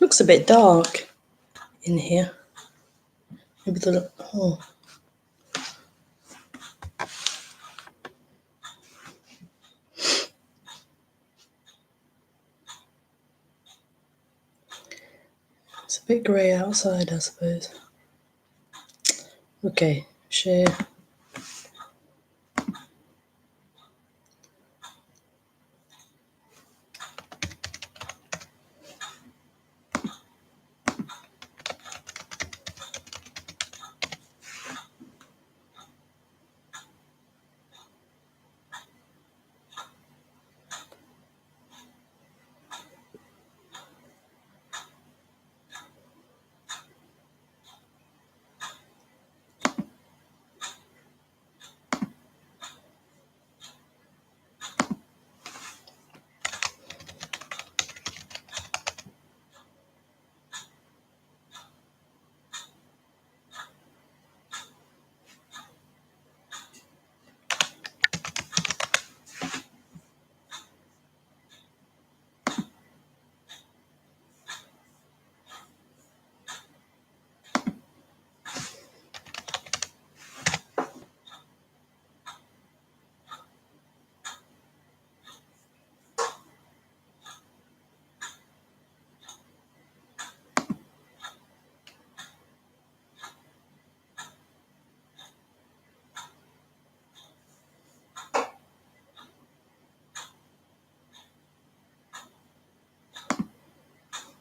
Looks a bit dark in here. Maybe the it's a bit grey outside, I suppose. Okay, share.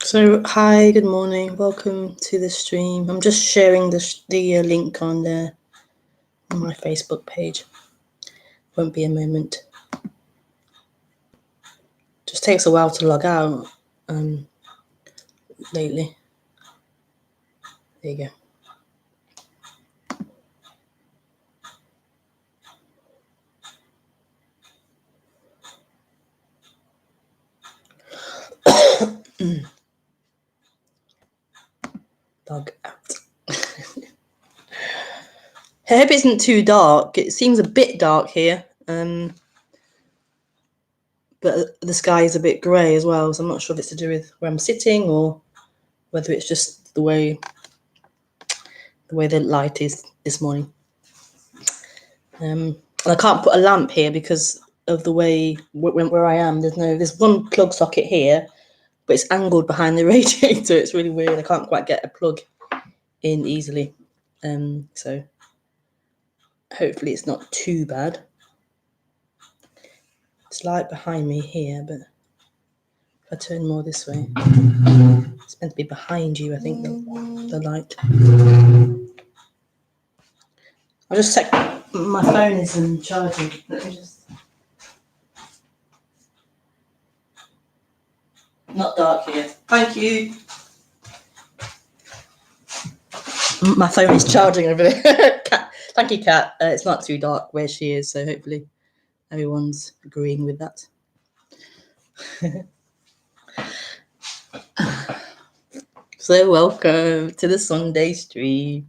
So, hi, good morning. Welcome to the stream. I'm just sharing the link on my Facebook page. Won't be a moment. Just takes a while to log out lately. There you go. Log out. I hope it isn't too dark. It seems a bit dark here, but the sky is a bit grey as well, so I'm not sure if it's to do with where I'm sitting or whether it's just the way the light is this morning. And I can't put a lamp here because of the way where I am. There's one plug socket here, but it's angled behind the radiator. It's really weird. I can't quite get a plug in easily. So hopefully it's not too bad. It's light behind me here, but if I turn more this way, it's meant to be behind you, I think, the light. I'll just check. My phone is charging. Let me just. Not dark here. Thank you. My phone is charging over there. Kat. Thank you, Kat. It's not too dark where she is, so hopefully everyone's agreeing with that. So welcome to the Sunday stream.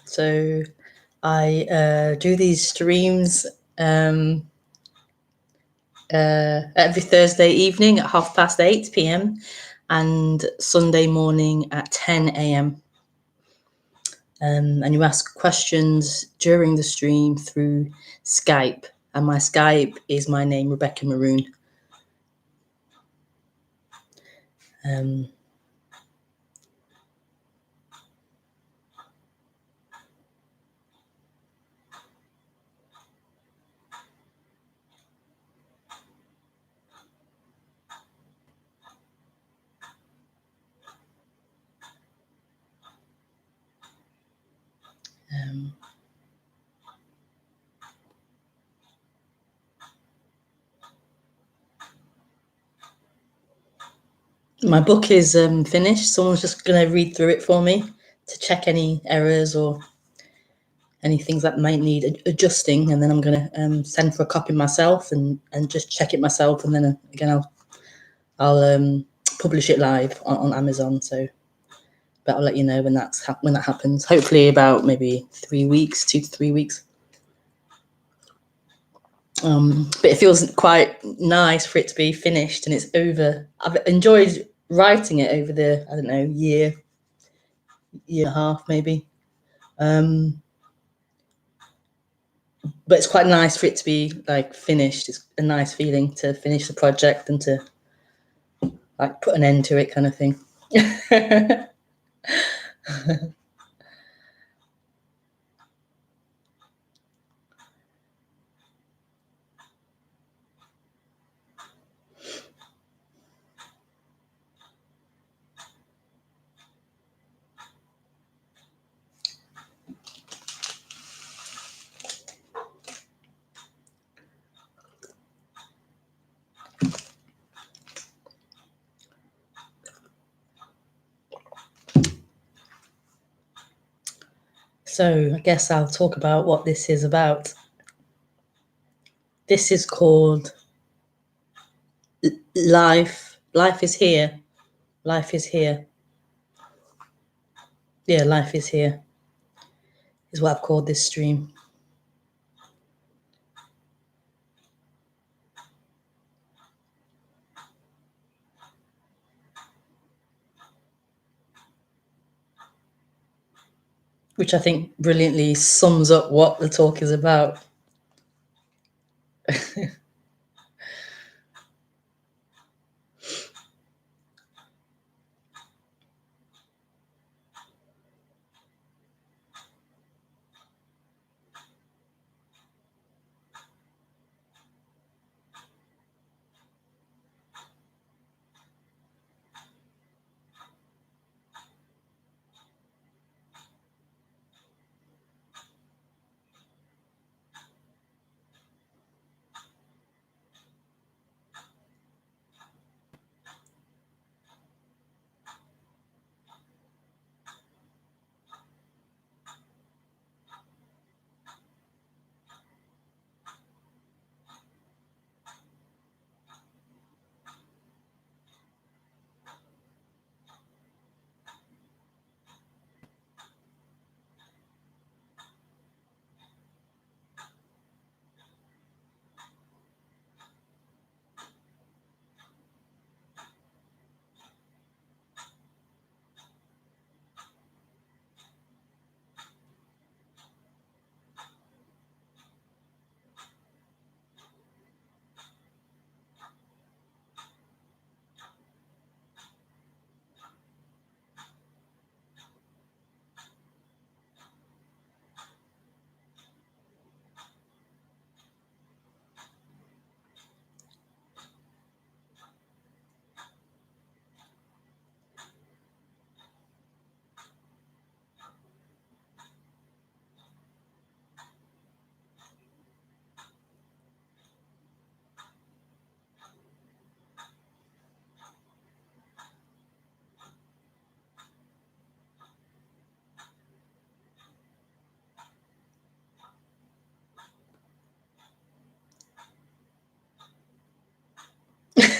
So I do these streams every Thursday evening at 8:30 p.m. and Sunday morning at 10 a.m. And you ask questions during the stream through Skype. And my Skype is my name, Rebekah Maroon. My book is finished. Someone's just going to read through it for me to check any errors or any things that might need adjusting, and then I'm going to send for a copy myself and just check it myself, and then again I'll publish it live on Amazon. So, but I'll let you know when that happens. Hopefully, about maybe 3 weeks, 2 to 3 weeks. But it feels quite nice for it to be finished and it's over. I've enjoyed writing it over the, I don't know, year and a half maybe. But it's quite nice for it to be like finished. It's a nice feeling to finish the project and to like put an end to it, kind of thing. So I guess I'll talk about what this is about. This is called life. Life is here. Life is here. Yeah, life is here is what I've called this stream. Which I think brilliantly sums up what the talk is about.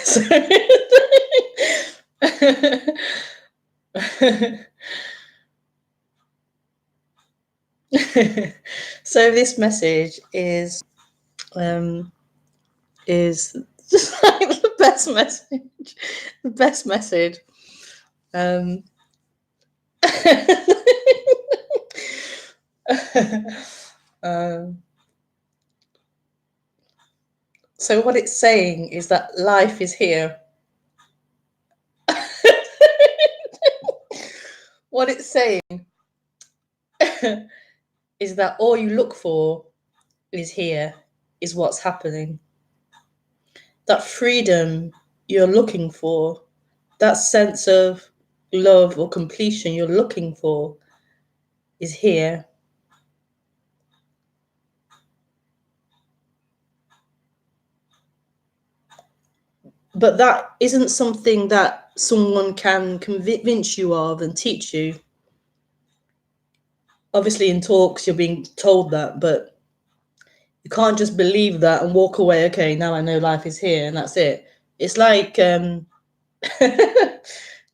So, so this message is just like the best message. The best message. So what it's saying is that life is here. What it's saying is that all you look for is here, is what's happening. That freedom you're looking for, that sense of love or completion you're looking for is here. But that isn't something that someone can convince you of and teach you. Obviously in talks you're being told that, but you can't just believe that and walk away, okay, now I know life is here and that's it. It's like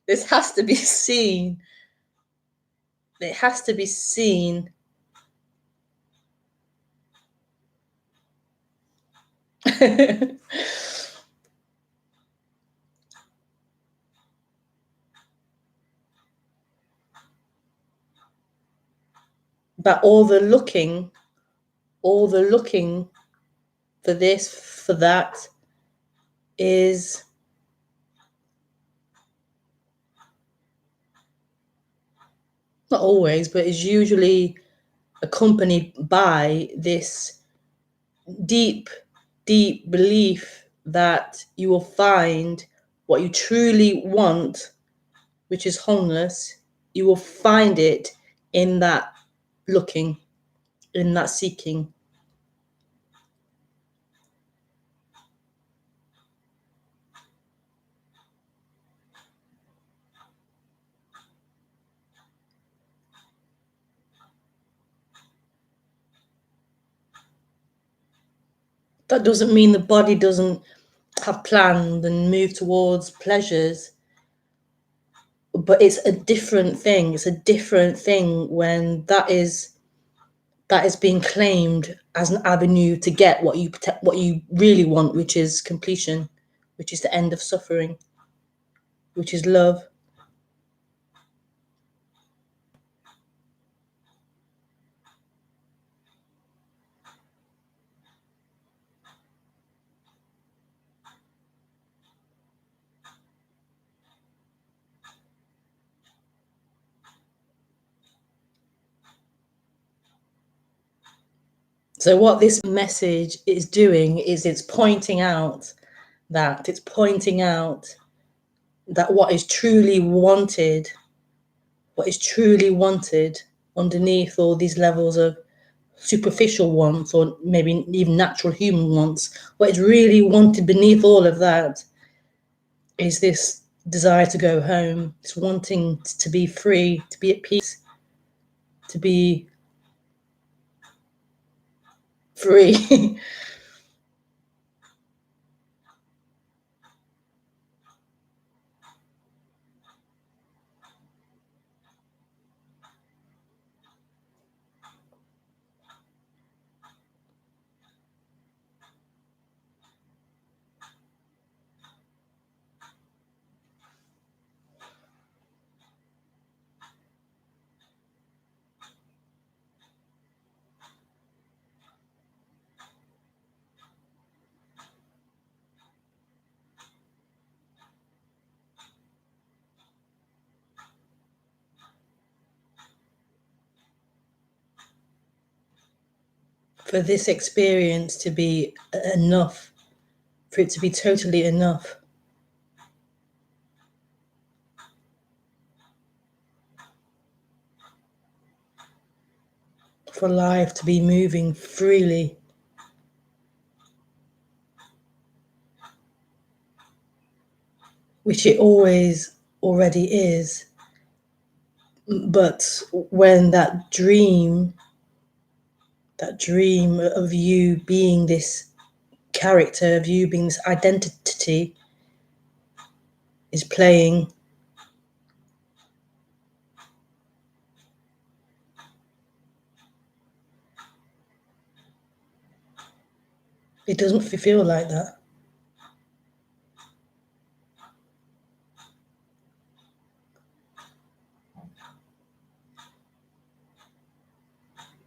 This has to be seen. It has to be seen. But all the looking for this, for that, is not always, but is usually accompanied by this deep, deep belief that you will find what you truly want, which is wholeness. You will find it in that looking, in that seeking. That doesn't mean the body doesn't have planned and move towards pleasures, but it's a different thing. It's a different thing when that is being claimed as an avenue to get what you really want, which is completion, which is the end of suffering, which is love. So what this message is doing is it's pointing out that what is truly wanted, underneath all these levels of superficial wants, or maybe even natural human wants, what is really wanted beneath all of that is this desire to go home, this wanting to be free, to be at peace, to be free. For this experience to be enough, for it to be totally enough, for life to be moving freely, which it always already is. But when that dream of you being this character, of you being this identity is playing, it doesn't feel like that.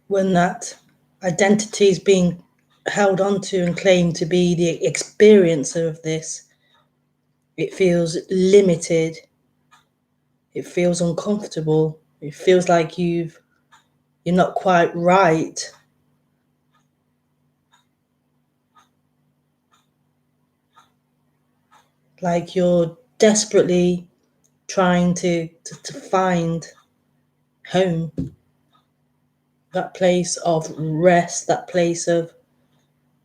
When that identity is being held onto and claimed to be the experiencer of this, it feels limited, it feels uncomfortable, it feels like you're not quite right. Like you're desperately trying to find home, that place of rest, that place of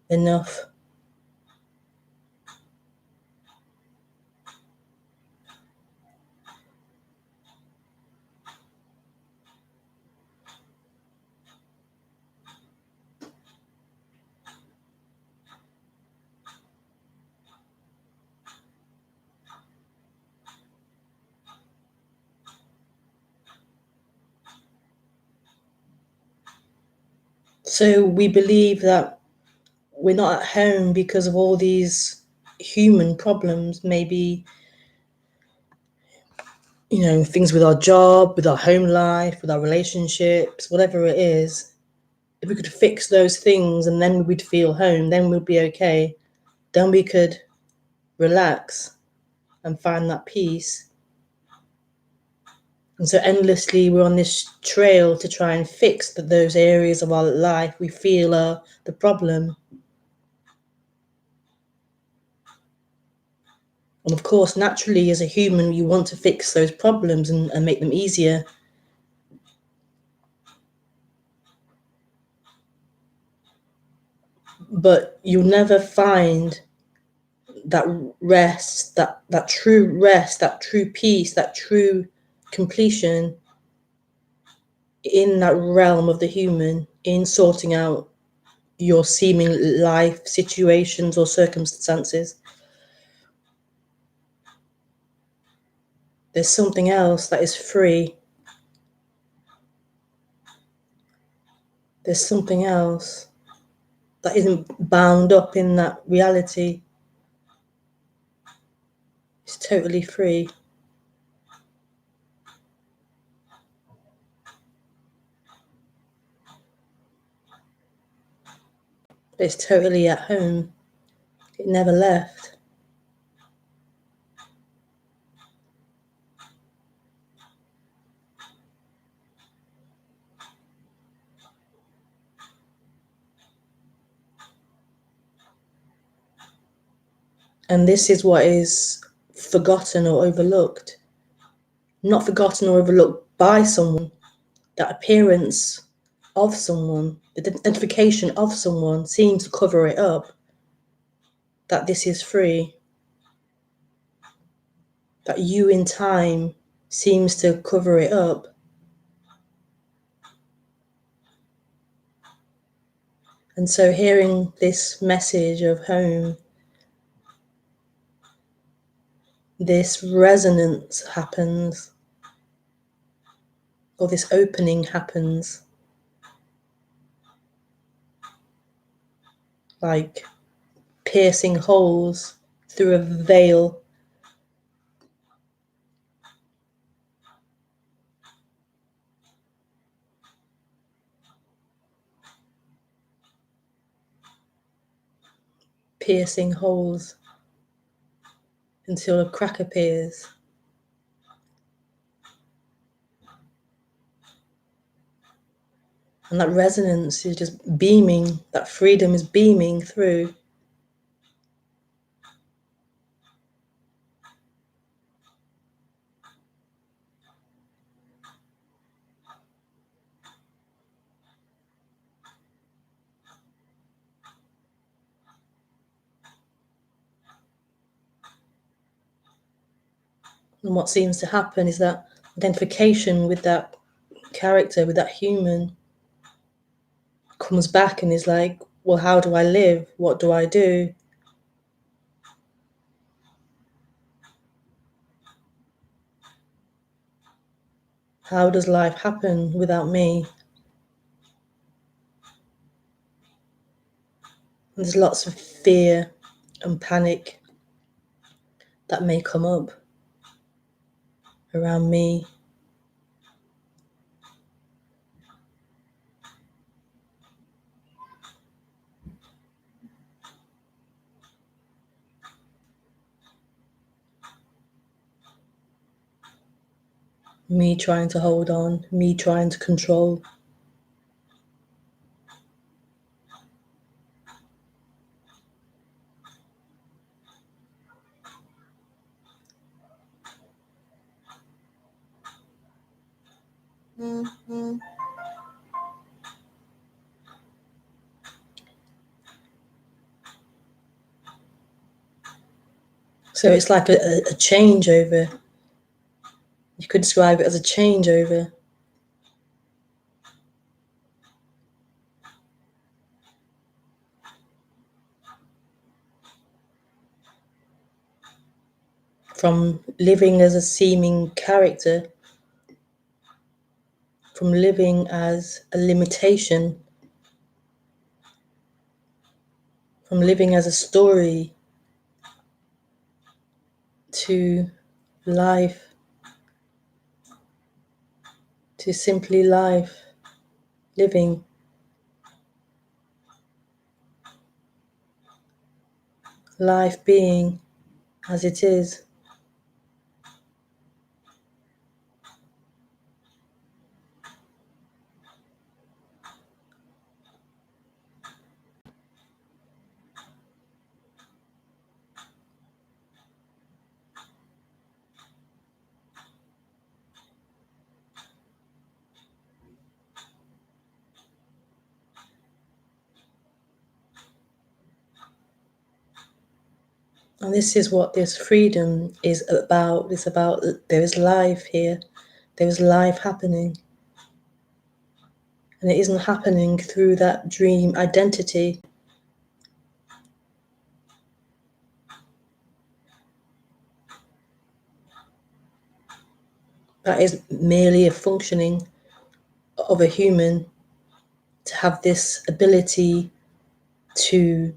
enough. So we believe that we're not at home because of all these human problems, maybe, things with our job, with our home life, with our relationships, whatever it is. If we could fix those things and then we'd feel home, then we'd be okay. Then we could relax and find that peace. And so endlessly we're on this trail to try and fix those areas of our life we feel are the problem. And of course, naturally, as a human, you want to fix those problems and make them easier. But you'll never find that rest, that true rest, that true peace, that true completion in that realm of the human, in sorting out your seeming life situations or circumstances. There's something else that is free. There's something else that isn't bound up in that reality. It's totally free. But it's totally at home. It never left. And this is what is forgotten or overlooked. Not forgotten or overlooked by someone. That appearance of someone, the identification of someone seems to cover it up. That this is free. That you in time seems to cover it up. And so hearing this message of home, this resonance happens, or this opening happens, like piercing holes through a veil. Piercing holes until a crack appears. And that resonance is just beaming, that freedom is beaming through. And what seems to happen is that identification with that character, with that human, comes back and is like, well, how do I live? What do I do? How does life happen without me? And there's lots of fear and panic that may come up around me. Me trying to hold on, me trying to control. So it's like a changeover. You could describe it as a changeover. From living as a seeming character, from living as a limitation, from living as a story to life, to simply life, living. Life being as it is. And this is what this freedom is about. It's about there is life here. There is life happening. And it isn't happening through that dream identity. That is merely a functioning of a human to have this ability to,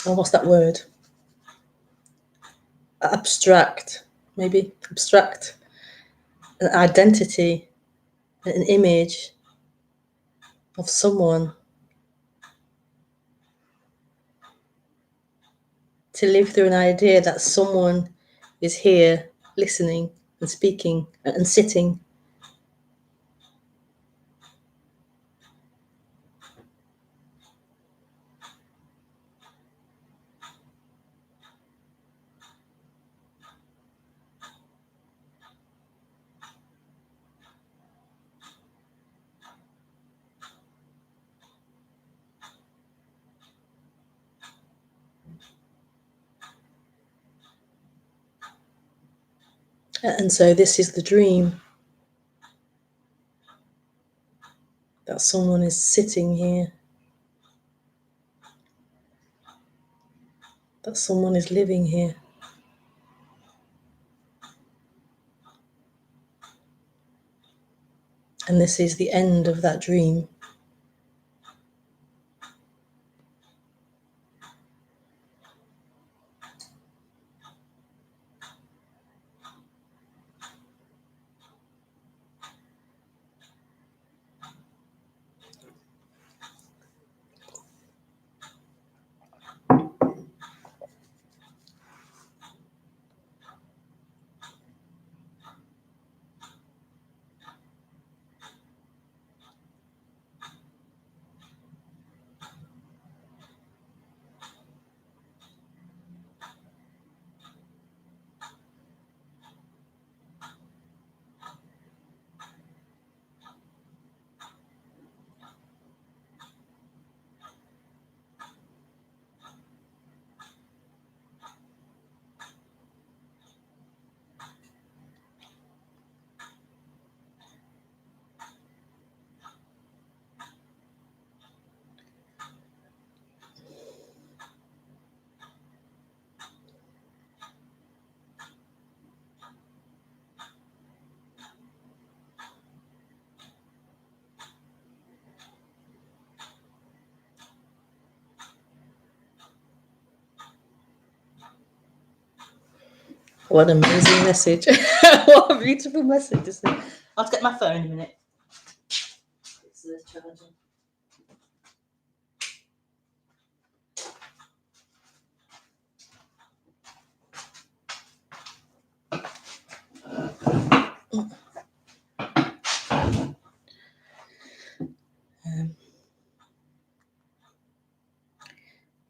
oh, what's that word? Abstract an identity, an image of someone, to live through an idea that someone is here listening and speaking and sitting. And so this is the dream, that someone is sitting here, that someone is living here. And this is the end of that dream. What an amazing message. What a beautiful message to see. I'll have to get my phone in a minute. It's the charger.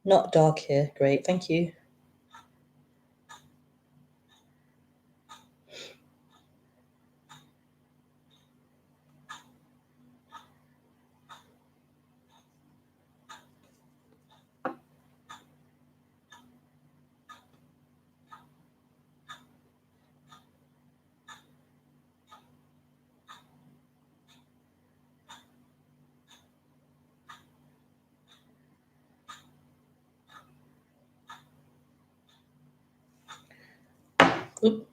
Not dark here. Great, thank you. Oop.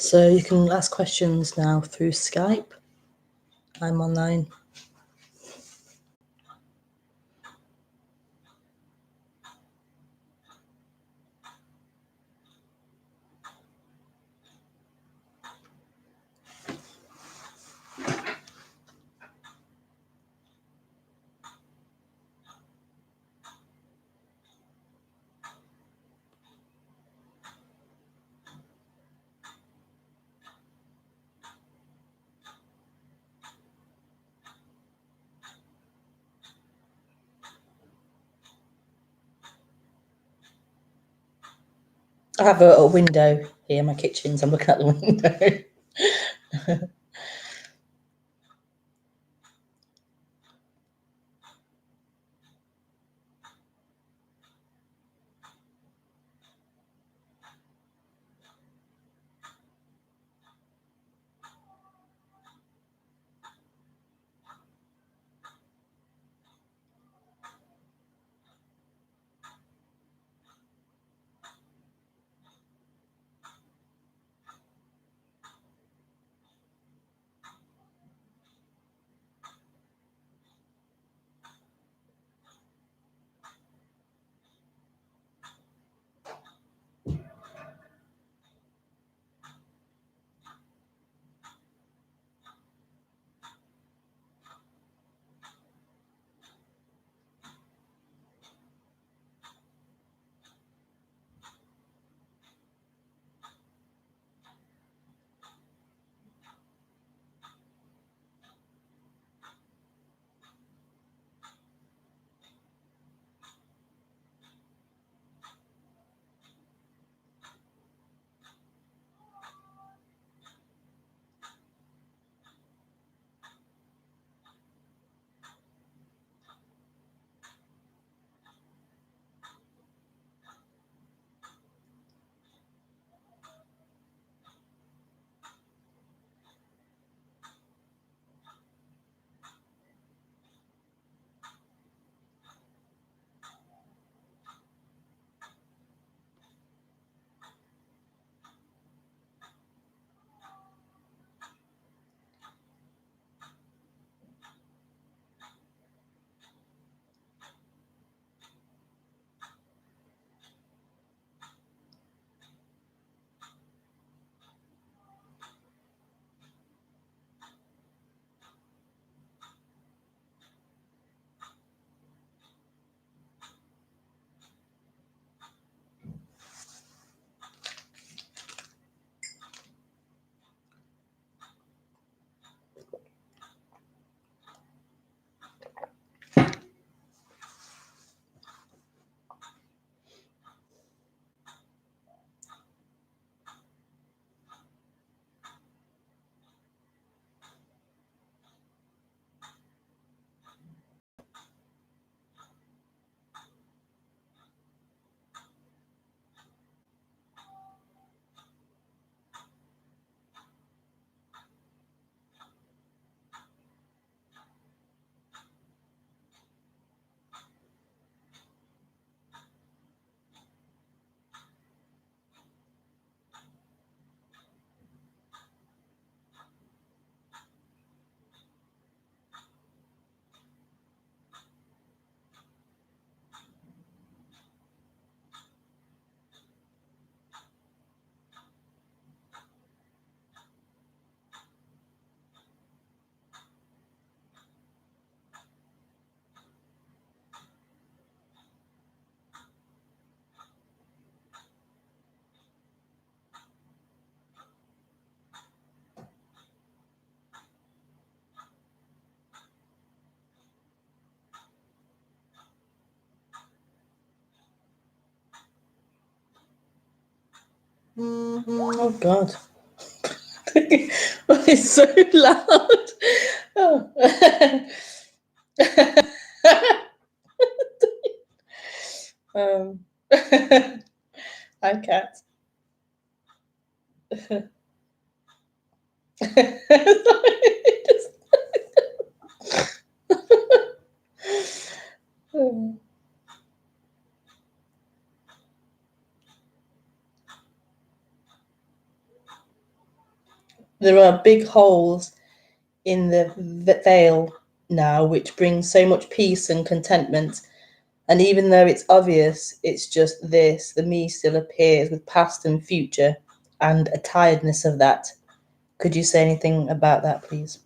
So you can ask questions now through Skype. I'm online. I have a window here in my kitchen, so I'm looking out the window. Oh God. It's so loud. Oh. Hi, cat. There are big holes in the veil now, which brings so much peace and contentment. And even though it's obvious, it's just this, the me still appears with past and future and a tiredness of that. Could you say anything about that, please?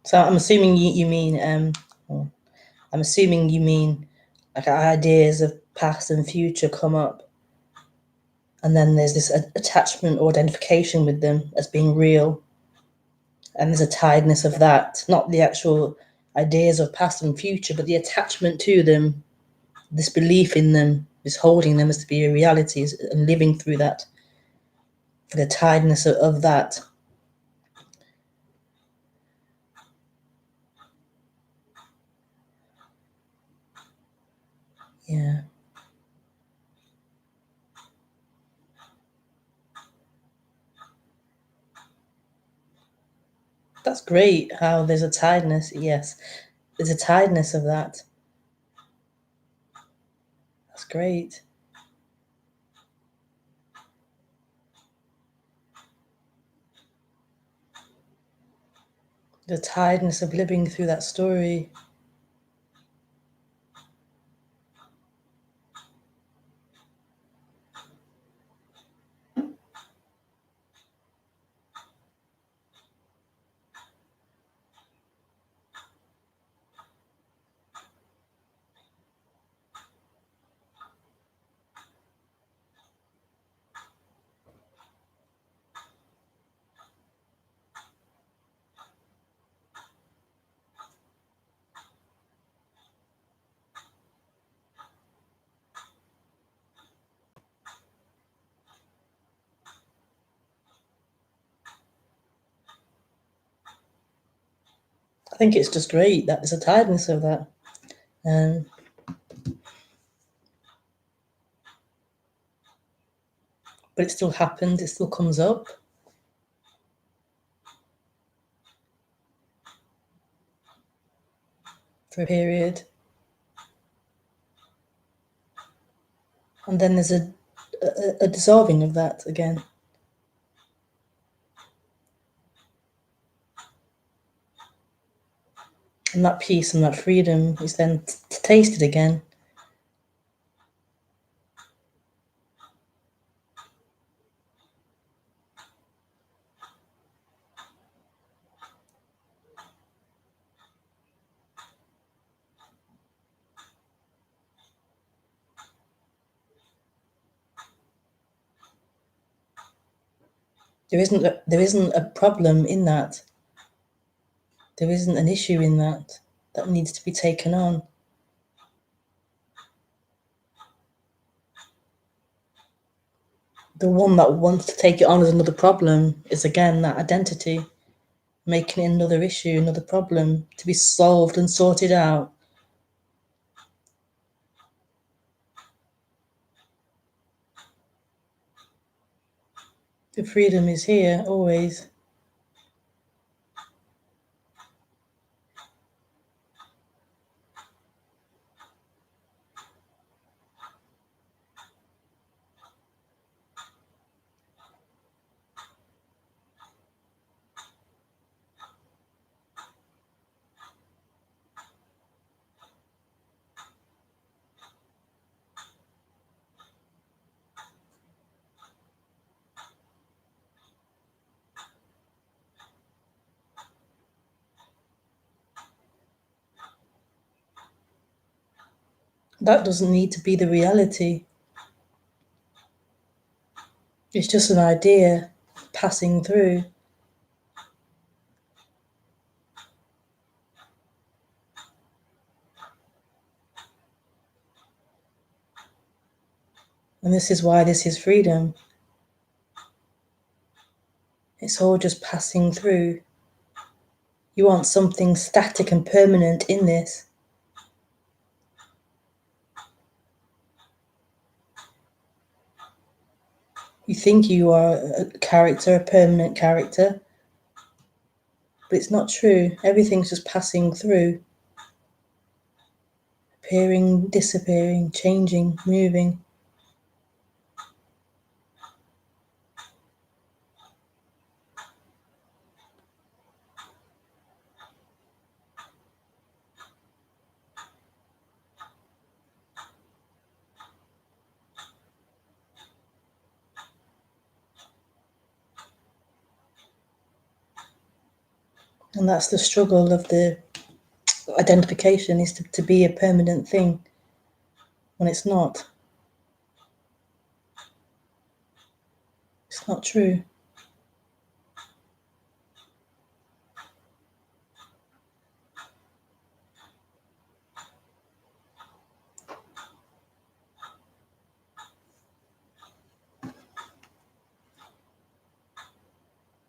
So I'm assuming you mean I'm assuming you mean like ideas of past and future come up, and then there's this attachment or identification with them as being real, and there's a tiredness of that, not the actual ideas of past and future, but the attachment to them, this belief in them, this holding them as to be a reality, and living through that, for the tiredness of that. Yeah. That's great how there's a tiredness. Yes, there's a tiredness of that. That's great. The tiredness of living through that story. I think it's just great that there's a tiredness of that. But it still happens, it still comes up. For a period. And then there's a dissolving of that again. And that peace and that freedom is then tasted again. There isn't a problem in that. There isn't an issue in that needs to be taken on. The one that wants to take it on as another problem is again that identity, making it another issue, another problem to be solved and sorted out. The freedom is here always. That doesn't need to be the reality. It's just an idea passing through. And this is why this is freedom. It's all just passing through. You want something static and permanent in this. You think you are a character, a permanent character, but it's not true. Everything's just passing through, appearing, disappearing, changing, moving. And that's the struggle of the identification, is to be a permanent thing when it's not. It's not true.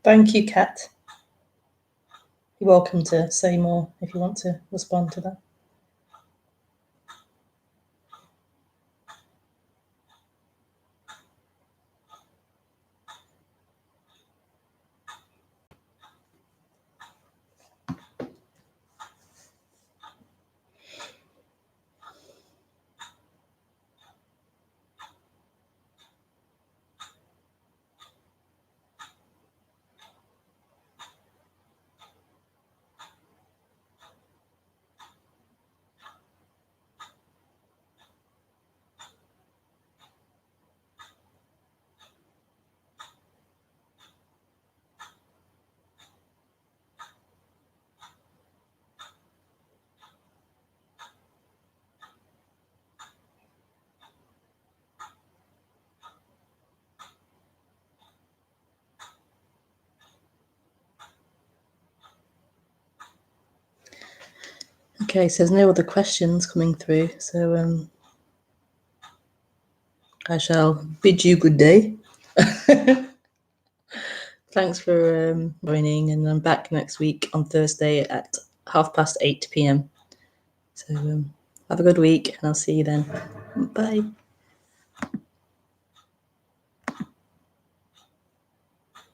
Thank you, Kat. You're welcome to say more if you want to respond to that. Okay, so there's no other questions coming through, so I shall bid you good day. Thanks for joining, and I'm back next week on Thursday at 8:30 p.m. So have a good week, and I'll see you then. Bye.